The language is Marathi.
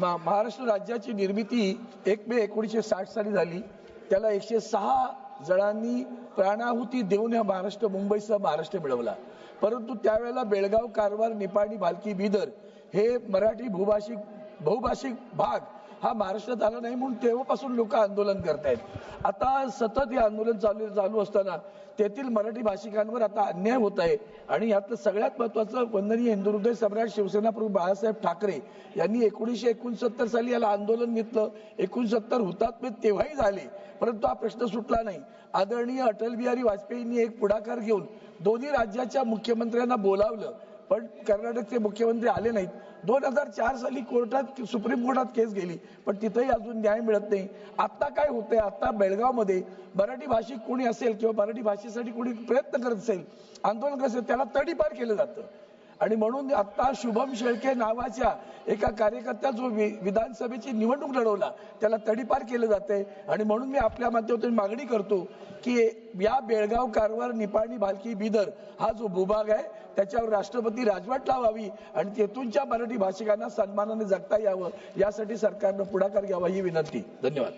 महाराष्ट्र राज्याची निर्मिती 1 मे 1960 साली झाली। त्याला 106 जणांनी प्राणाहुती देऊन या महाराष्ट्र मुंबईसह महाराष्ट्र मिळवला। परंतु त्यावेळेला बेळगाव, कारवार, निपाणी, भालकी, बिदर हे मराठी बहुभाषिक भाग हा महाराष्ट्रात आला नाही म्हणून तेव्हापासून लोक आंदोलन करतायत। आता सतत हे आंदोलन चालू असताना तेथील मराठी भाषिकांवर आता अन्याय होत आहे आणि यात सगळ्यात महत्त्वाचं वंदनीय हिंदुहृदय सम्राट शिवसेना प्रमुख बाळासाहेब ठाकरे यांनी 1969 साली याला आंदोलन घेतलं। 69 हुतात्मे तेव्हाही झाले, परंतु हा प्रश्न सुटला नाही। आदरणीय अटल बिहारी वाजपेयींनी एक पुढाकार घेऊन दोन्ही राज्याच्या मुख्यमंत्र्यांना बोलावलं, पण कर्नाटकचे मुख्यमंत्री आले नाहीत। 2004 साली सुप्रीम कोर्टात केस गेली, पण तिथेही अजून न्याय मिळत नाही। आता काय होतंय, आता बेळगावमध्ये मराठी भाषिक कोणी असेल किंवा मराठी भाषेसाठी कोणी प्रयत्न करत असेल, आंदोलन करत असेल, त्याला तडीपार केलं जातं। आणि म्हणून आता शुभम शेळके नावाच्या एका कार्यकर्त्या जो विधानसभेची निवडणूक लढवला त्याला तडीपार केलं जाते। आणि म्हणून मी आपल्या माध्यमातून मागणी करतो की या बेळगाव, कारवार, निपाणी, भालकी, बिदर हा जो भूभाग आहे त्याच्यावर राष्ट्रपती राजवट लावावी आणि तेथूनच्या मराठी भाषिकांना सन्मानाने जगता यावं, यासाठी सरकारनं पुढाकार घ्यावा ही विनंती। धन्यवाद।